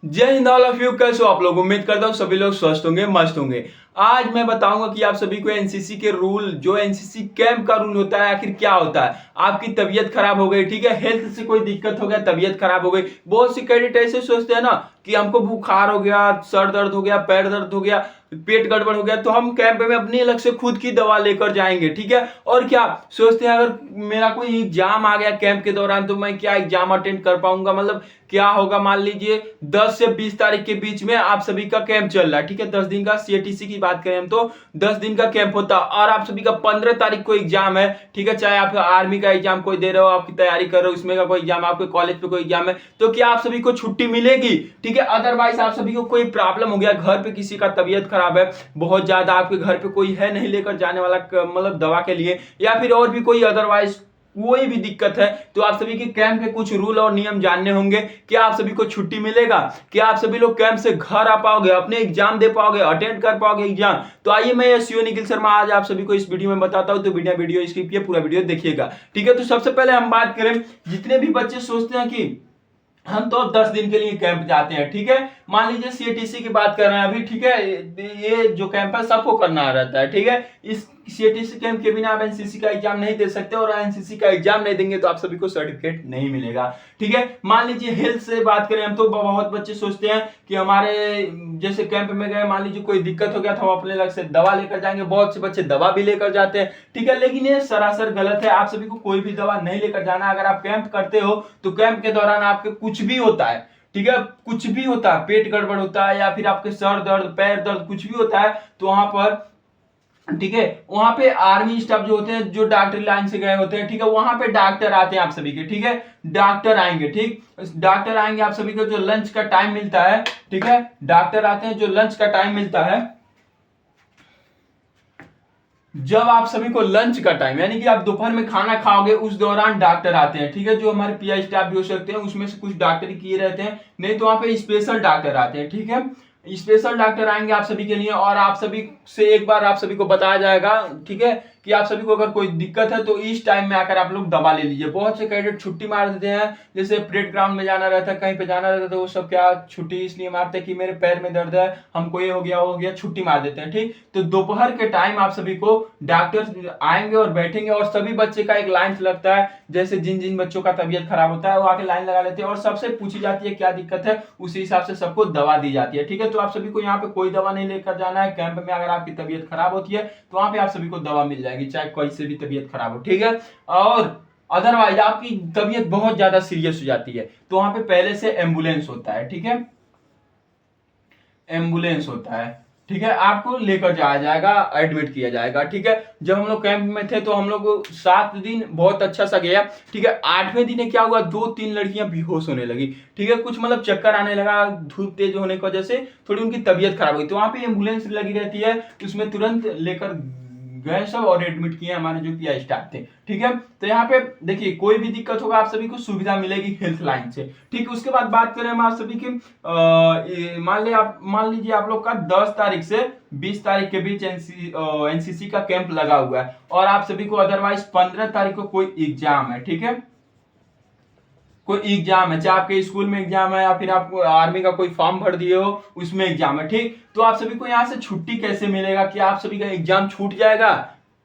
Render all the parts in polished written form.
जय Hind all of you. कैसे हो आप लोग? उम्मीद करता हूँ सभी लोग स्वस्थ होंगे, मस्त होंगे। आज मैं बताऊंगा कि आप सभी को एनसीसी के रूल, जो एनसीसी कैंप का रूल होता है, आखिर क्या होता है। आपकी तबीयत खराब हो गई, ठीक है, हेल्थ से कोई दिक्कत हो गया, तबीयत खराब हो गई। बहुत सी कैडेट ऐसे सोचते हैं ना कि हमको बुखार हो गया, सर दर्द हो गया, पैर दर्द हो गया, पेट गड़बड़ हो गया, तो हम कैंप में अपनी अलग से खुद की दवा लेकर जाएंगे, ठीक है। और क्या सोचते हैं, अगर मेरा कोई एग्जाम आ गया कैंप के दौरान तो मैं क्या एग्जाम अटेंड कर पाऊंगा। मतलब क्या होगा, मान लीजिए 10 से 20 तारीख के बीच में आप सभी का कैंप चल रहा है, ठीक है। 10 दिन का सीएटीसी की बात करें हम तो 10 दिन का कैंप होता है, और आप सभी का 15 तारीख को एग्जाम है, ठीक है। चाहे आप आर्मी का एग्जाम कोई दे रहे हो, आपकी तैयारी कर रहे हो, उसमें का कोई एग्जाम, आपके कॉलेज पे कोई एग्जाम है, तो क्या आप सभी को छुट्टी मिलेगी? ठीक है। अदरवाइज आप सभी को कोई प्रॉब्लम हो गया, घर पे किसी का तबीयत खराब है बहुत ज्यादा, आपके घर पे कोई है नहीं लेकर जाने वाला, मतलब दवा के लिए, या फिर और भी कोई अदरवाइज कोई भी दिक्कत है, तो आप सभी के कैंप के कुछ रूल और नियम जानने होंगे। क्या आप सभी को छुट्टी मिलेगा? क्या आप सभी लोग कैंप से घर आ पाओगे, अपने एग्जाम दे पाओगे, अटेंड कर पाओगे एग्जाम? तो आइए, मैं एसईओ निखिल शर्मा आज आप सभी को इस वीडियो में बताता हूं, तो वीडियो स्किप किए पूरा वीडियो देखिएगा, ठीक है। तो सबसे पहले हम बात करें, जितने भी बच्चे सोचते हैं कि हम तो अब 10 दिन के लिए कैंप जाते हैं, ठीक है। मान लीजिए सीएटीसी की बात कर रहे हैं अभी, ठीक है, ये जो कैंप है सबको करना रहता है, ठीक है। इस सीएटीसी कैंप के बिना आप एनसीसी का एग्जाम नहीं दे सकते, और एनसीसी का एग्जाम नहीं देंगे तो आप सभी को सर्टिफिकेट नहीं मिलेगा, ठीक है। मान लीजिए हेल्थ से बात करें हम, तो बहुत बच्चे सोचते हैं कि हमारे जैसे कैंप में गए, मान लीजिए कोई दिक्कत हो गया तो हम अपने अलग से दवा लेकर जाएंगे। बहुत से बच्चे दवा भी लेकर जाते हैं, ठीक है, लेकिन ये सरासर गलत है। आप सभी को कोई भी दवा नहीं लेकर जाना। अगर आप कैंप करते हो तो कैंप के दौरान आपके कुछ भी होता है, ठीक है, कुछ भी होता है, पेट गड़बड़ होता है या फिर आपके सर दर्द, पैर दर्द, कुछ भी होता है, तो वहां पर, ठीक है, वहां पे आर्मी स्टाफ जो होते हैं, जो डॉक्टर लाइन से गए होते हैं, ठीक है, वहां पे डॉक्टर आते हैं आप सभी के, ठीक है। डॉक्टर आएंगे, ठीक, डॉक्टर आएंगे, आप सभी को जो लंच का टाइम मिलता है, ठीक है, डॉक्टर आते हैं, जो लंच का टाइम मिलता है, जब आप सभी को लंच का टाइम, यानी कि आप दोपहर में खाना खाओगे, उस दौरान डॉक्टर आते हैं, ठीक है। जो हमारे पीआई स्टाफ भी हो सकते हैं, उसमें से कुछ डॉक्टर किए रहते हैं, नहीं तो वहां पे स्पेशल डॉक्टर आते हैं, ठीक है। स्पेशल डॉक्टर आएंगे आप सभी के लिए, और आप सभी से एक बार आप सभी को बताया जाएगा, ठीक है, कि आप सभी को अगर कोई दिक्कत है तो इस टाइम में आकर आप लोग दवा ले लीजिए। बहुत से कैडेट छुट्टी मार देते हैं, जैसे परेड ग्राउंड में जाना रहता है, कहीं पे जाना रहता है, तो वो सब क्या छुट्टी इसलिए मारते हैं कि मेरे पैर में दर्द है, हमको ये हो गया, वो हो गया, छुट्टी मार देते हैं, ठीक। तो दोपहर के टाइम आप सभी को डॉक्टर आएंगे और बैठेंगे, और सभी बच्चे का एक लाइन लगता है, जैसे जिन जिन बच्चों का तबीयत खराब होता है वो आके लाइन लगा लेते हैं, और सबसे पूछी जाती है क्या दिक्कत है, उसी हिसाब से सबको दवा दी जाती है, ठीक है। तो आप सभी को यहाँ पे कोई दवा नहीं लेकर जाना है। कैंप में अगर आपकी तबीयत खराब होती है तो वहां पे आप सभी को दवा मिल जाएगी, चाहे कोई से भी तबीयत खराब हो, ठीक है। और अदरवाइज आपकी तबीयत बहुत ज्यादा सीरियस हो जाती है, तो वहां पे पहले से एम्बुलेंस होता है, ठीक है, एम्बुलेंस होता है, ठीक है, आपको लेकर जाया जाएगा, एडमिट किया जाएगा, ठीक है। जब हम लोग कैंप में थे तो हम लोग 7 दिन बहुत अच्छा सा गया, ठीक है। 8वें दिन क्या हुआ, 2-3 लड़कियां बेहोश होने लगी, ठीक है, कुछ मतलब चक्कर आने लगा, धूप तेज होने की वजह से थोड़ी उनकी तबीयत खराब हुई, तो वहां पे एम्बुलेंस लगी रहती है, तो उसमें तुरंत लेकर गए सब और एडमिट किए हमारे जो पीआई स्टाफ थे, ठीक है। तो यहाँ पे देखिए, कोई भी दिक्कत होगा आप सभी को सुविधा मिलेगी हेल्थ लाइन से, ठीक है। उसके बाद बात करें हम आप सभी की, मान लीजिए आप लोग का 10 तारीख से 20 तारीख के बीच एनसीसी का कैंप लगा हुआ है, और आप सभी को अदरवाइज 15 तारीख को कोई एग्जाम है, ठीक है, कोई एग्जाम है, चाहे आपके स्कूल में एग्जाम है या फिर आप आर्मी का कोई फॉर्म भर दिए हो उसमें एग्जाम है, ठीक। तो आप सभी को यहां से छुट्टी कैसे मिलेगा? कि आप सभी का एग्जाम छूट जाएगा?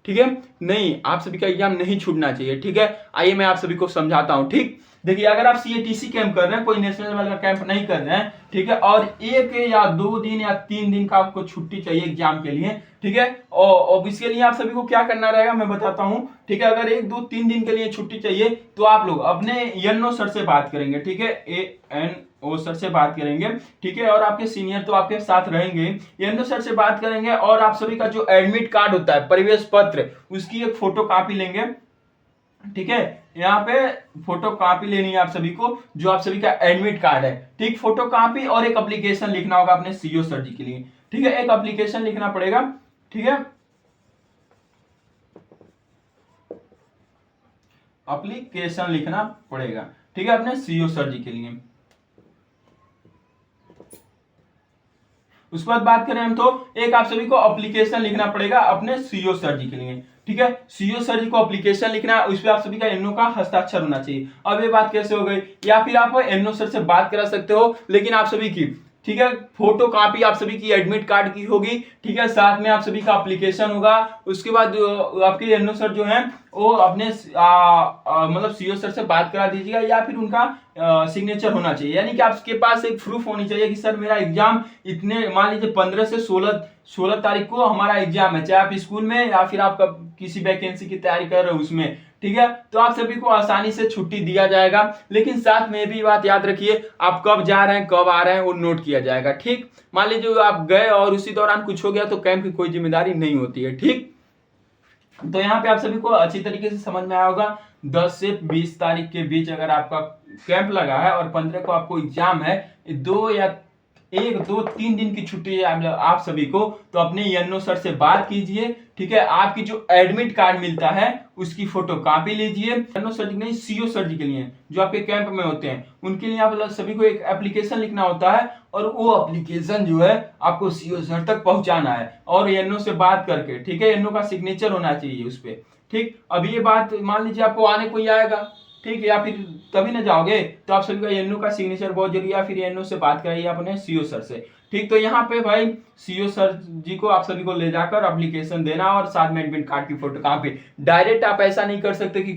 ठीक है, नहीं, आप सभी का एग्जाम नहीं छूटना चाहिए, ठीक है। आइए मैं आप सभी को समझाता हूं, ठीक। देखिए, अगर आप सीएटीसी कैंप कर रहे हैं, कोई नेशनल लेवल का कैंप नहीं कर रहे हैं, ठीक है, और 1 या 2 दिन या 3 दिन का आपको छुट्टी चाहिए एग्जाम के लिए, ठीक है, और इसके लिए आप सभी को क्या करना रहेगा मैं बताता हूं, ठीक है। अगर 1-2-3 दिन के लिए छुट्टी चाहिए तो आप लोग अपने एनओ सर से बात करेंगे, ठीक है, एएनओ सर से बात करेंगे, ठीक है, और आपके सीनियर तो आपके साथ रहेंगे, एएनओ सर से बात करेंगे, और आप सभी का जो एडमिट कार्ड होता है, प्रवेश पत्र, उसकी एक फोटो कॉपी लेंगे, ठीक है। यहाँ पे फोटो कॉपी लेनी है आप सभी को, जो आप सभी का एडमिट कार्ड है, ठीक, फोटो कॉपी, और एक एप्लीकेशन लिखना होगा अपने सीओ सर जी के लिए, ठीक है, एक एप्लीकेशन लिखना पड़ेगा, ठीक है, एप्लीकेशन लिखना पड़ेगा, ठीक है, अपने सीओ सर जी के लिए। उसके बाद बात करें हम, तो एक आप सभी को एप्लीकेशन लिखना पड़ेगा अपने सीओ सर जी के लिए, ठीक है। सीओ सर जी को एप्लीकेशन लिखना है, उस पर आप सभी का एनओ का हस्ताक्षर होना चाहिए। अब ये बात कैसे हो गई, या फिर आप एनओ सर से बात करा सकते हो, लेकिन आप सभी की, ठीक है, फोटो कॉपी आप सभी की एडमिट कार्ड की होगी, ठीक है, साथ में आप सभी का एप्लीकेशन होगा। उसके बाद आपके एनओ सर जो है वो अपने मतलब सीओ सर से बात करा दीजिएगा, या फिर उनका सिग्नेचर होना चाहिए, यानी कि आपके पास एक प्रूफ होनी चाहिए कि सर मेरा एग्जाम इतने, मान लीजिए 15 से 16 तारीख को हमारा एग्जाम है, चाहे आप स्कूल में या फिर आप किसी वैकेंसी की तैयारी कर रहे हो उसमें, ठीक है। तो आप सभी को आसानी से छुट्टी दिया जाएगा, लेकिन साथ में भी बात याद रखिए, आप कब जा रहे हैं कब आ रहे हैं वो नोट किया जाएगा, ठीक। मान लीजिए आप गए और उसी दौरान कुछ हो गया तो कैंप की कोई जिम्मेदारी नहीं होती है, ठीक। तो यहाँ पे आप सभी को अच्छी तरीके से समझ में आया होगा। 10 से 20 तारीख के बीच अगर आपका कैंप लगा है और 15 को आपको एग्जाम है, 1 2 3 दिन की छुट्टी है आप सभी को, तो अपने एनओ सर से बात कीजिए, ठीक है। आपकी जो एडमिट कार्ड मिलता है उसकी फोटो कॉपी लीजिए। एनओ सर जी नहीं, सीओ सर जी के लिए जो आपके कैंप में होते हैं, उनके लिए आप सभी को एक एप्लीकेशन लिखना होता है, और वो एप्लीकेशन जो है आपको सीओ सर तक पहुंचाना है, और एनओ से बात करके, ठीक है। एनओ का सिग्नेचर होना चाहिए उस पर, ठीक। अब ये बात मान लीजिए आपको आने कोई आएगा, ठीक है, या फिर तभी ना जाओगे, तो आप सभी का एनओ का सिग्नेचर बहुत जरूरी है, या फिर एनओ से बात कराइए अपने सीओ सर से, ठीक। तो यहाँ पे भाई सीओ सर जी को आप सभी को ले जाकर एप्लीकेशन देना, और साथ में एडमिट कार्ड की फोटो कॉपी। डायरेक्ट आप ऐसा नहीं कर सकते कि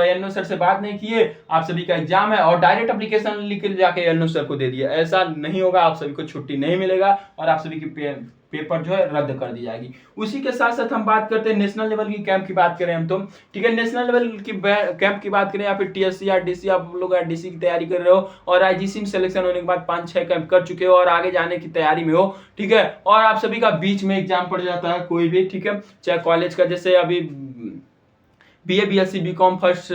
एनओ सर से बात नहीं किए, आप सभी का एग्जाम है और डायरेक्ट एप्लीकेशन लिख के जाके एनओ सर को दे दिया, ऐसा नहीं होगा, आप सभी को छुट्टी नहीं मिलेगा और आप सभी की पेपर जो है रद्द कर दी जाएगी। उसी के साथ साथ हम बात करते हैं नेशनल लेवल की कैंप की बात करें हम तो, ठीक है। नेशनल लेवल की कैंप की बात करें, या फिर टीएससी आरडीसी, आप लोग आरडीसी की तैयारी कर रहे हो और आईजीसी में सिलेक्शन होने के बाद 5-6 कैंप कर चुके हो और आगे जाने की तैयारी में हो, ठीक है, और आप सभी का बीच में एग्जाम पड़ जाता है कोई भी, ठीक है, चाहे कॉलेज का, जैसे अभी बीए बीएससी बीकॉम फर्स्ट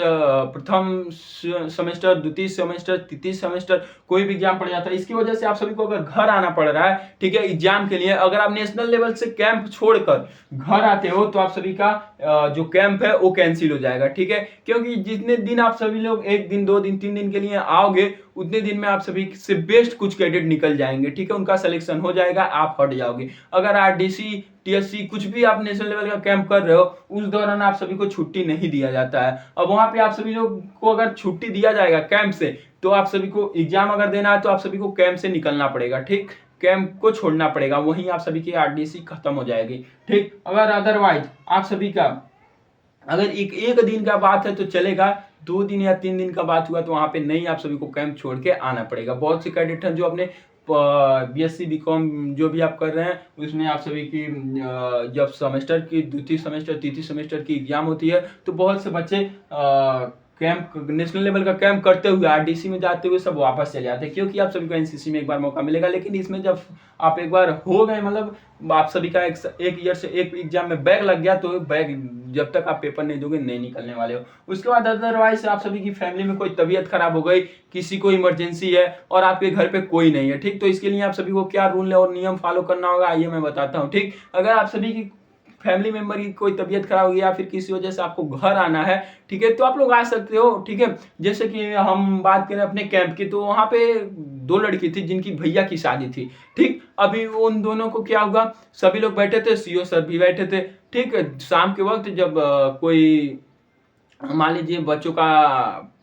प्रथम सेमेस्टर, द्वितीय सेमेस्टर, तृतीय सेमेस्टर, कोई भी एग्जाम पड़ जाता है। इसकी वजह से आप सभी को अगर घर आना पड़ रहा है, ठीक है, एग्जाम के लिए, अगर आप नेशनल लेवल से कैंप छोड़कर घर आते हो तो आप सभी का जो कैंप है वो कैंसिल हो जाएगा, ठीक है। क्योंकि जितने दिन आप सभी लोग 1 दिन 2 दिन 3 दिन के लिए आओगे, उतने दिन में आप सभी से बेस्ट कुछ कैडेट निकल जाएंगे, ठीक है, उनका सिलेक्शन हो जाएगा, आप हट जाओगे। अगर आरडीसी टीएससी कुछ भी आप नेशनल लेवल का कैंप कर रहे हो, उस दौरान आप सभी को छुट्टी नहीं दिया जाता है। अब वहां पे आप सभी लोग को अगर छुट्टी दिया जाएगा कैंप से, तो आप सभी को एग्जाम अगर देना है तो आप सभी को कैंप से निकलना पड़ेगा, ठीक, कैंप को छोड़ना पड़ेगा, वहीं आप सभी की आरडीसी खत्म हो जाएगी, ठीक। अगर अदरवाइज आप सभी का अगर एक दिन का बात है तो चलेगा, 2 दिन या 3 दिन का बात हुआ तो वहां पे नहीं, आप सभी को कैंप छोड़ के आना पड़ेगा। बहुत से कैडेट हैं जो अपने बीएससी बीकॉम जो भी आप कर रहे हैं उसमें आप सभी की जब सेमेस्टर की द्वितीय सेमेस्टर तृतीय सेमेस्टर की एग्जाम होती है, तो बहुत से बच्चे कैंप नेशनल लेवल का कैंप करते हुए आरडीसी में जाते हुए सब वापस चले जाते हैं, क्योंकि आप सभी को एनसीसी में एक बार मौका मिलेगा। लेकिन इसमें जब आप एक बार हो गए, मतलब आप सभी का एक ईयर से एक एग्जाम में बैग लग गया, तो बैग जब तक आप पेपर नहीं दोगे नहीं निकलने वाले हो। उसके बाद अदरवाइज आप सभी की फैमिली में कोई तबीयत खराब हो गई, किसी को इमरजेंसी है और आपके घर पे कोई नहीं है, ठीक, तो इसके लिए आप सभी को क्या रूल और नियम फॉलो करना होगा, आइए मैं बताता हूँ, ठीक। अगर आप सभी की फैमिली मेंबर की कोई तबीयत खराब हो गई या फिर किसी वजह से आपको घर आना है, ठीक है, तो आप लोग आ सकते हो, ठीक है। जैसे कि हम बात करें अपने कैंप की, तो वहां पे 2 लड़की थी जिनकी भैया की शादी थी, ठीक। अभी उन दोनों को क्या हुआ, सभी लोग बैठे थे, सीओ सर भी बैठे थे, ठीक। शाम के वक्त जब कोई मान लीजिए बच्चों का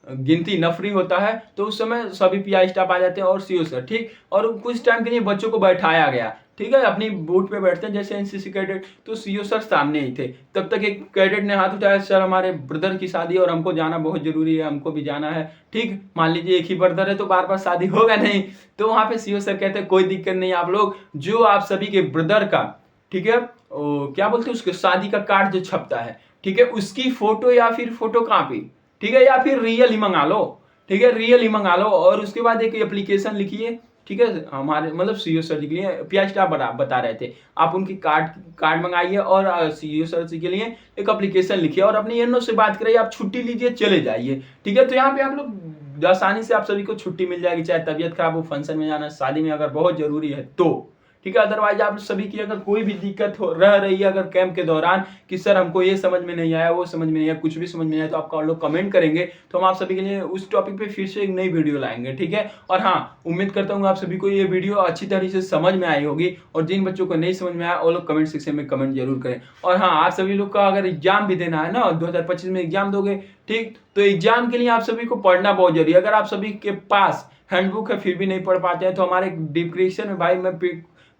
गिनती नफरी होता है, तो उस समय सभी पीआई स्टाफ आ जाते हैं और सीओ सर, ठीक। और कुछ टाइम के लिए बच्चों को बैठाया गया, ठीक है, अपनी बूथ पे बैठते हैं जैसे एनसीसी कैडेट, तो सीओ सर सामने ही थे। तब तक एक कैडेट ने हाथ उठाया, सर हमारे ब्रदर की शादी और हमको जाना बहुत जरूरी है, हमको भी जाना है, ठीक। मान लीजिए एक ही ब्रदर है तो बार बार शादी होगा नहीं, तो वहां पे सीओ सर कहते हैं कोई दिक्कत नहीं, आप लोग जो आप सभी के ब्रदर का, ठीक है, क्या बोलते हैं उसके शादी का कार्ड जो छपता है, ठीक है, उसकी फोटो या फिर फोटो कॉपी, ठीक है, या फिर रियल ही मंगा लो, ठीक है, रियल ही मंगा लो, और उसके बाद एक एप्लीकेशन लिखिए, ठीक है। हमारे मतलब सीओ सर जी के लिए पीआई स्टाफ बता रहे थे, आप उनकी कार्ड मंगाइए और सीओ सर जी के लिए एक एप्लीकेशन लिखिए और अपनी एनओ से बात करिए, आप छुट्टी लीजिए, चले जाइए, ठीक है। तो यहाँ पे आप लोग आसानी से आप सभी को छुट्टी मिल जाएगी, चाहे तबीयत खराब हो, फंक्शन में जाना, शादी में अगर बहुत जरूरी है तो, ठीक है। अदरवाइज आप सभी की अगर कोई भी दिक्कत रह रही है अगर कैंप के दौरान कि सर हमको ये समझ में नहीं आया, वो समझ में नहीं आया, कुछ भी समझ में नहीं आया, तो आपका लोग कमेंट करेंगे तो हम आप सभी के लिए उस टॉपिक पे फिर से एक नई वीडियो लाएंगे, ठीक है। और हाँ, उम्मीद करता हूँ आप सभी को ये वीडियो अच्छी तरह से समझ में आई होगी, और जिन बच्चों को नहीं समझ में आया वो लोग कमेंट सेक्शन में कमेंट जरूर करें। और हाँ, आप सभी लोग का अगर एग्जाम भी देना है ना, 2025 में एग्जाम दोगे, ठीक, तो एग्जाम के लिए आप सभी को पढ़ना बहुत जरूरी है। अगर आप सभी के पास हैंडबुक है फिर भी नहीं पढ़ पाते हैं तो हमारे डिस्क्रिप्शन में भाई मैं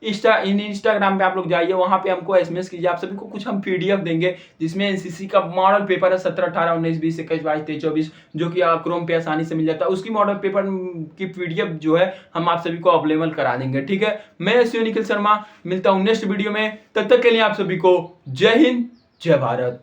इंस्टाग्राम पे आप लोग जाइए, वहां पे हमको एसएमएस कीजिए, आप सभी को कुछ हम पीडीएफ देंगे जिसमें एनसीसी का मॉडल पेपर है 17, 18, 19, 20, 21, 22, 23, 24, जो कि क्रोम पे आसानी से मिल जाता है। उसकी मॉडल पेपर की पीडीएफ जो है हम आप सभी को अवेलेबल करा देंगे, ठीक है। मैं निखिल शर्मा मिलता हूँ नेक्स्ट वीडियो में, तब तक के लिए आप सभी को जय हिंद, जय भारत।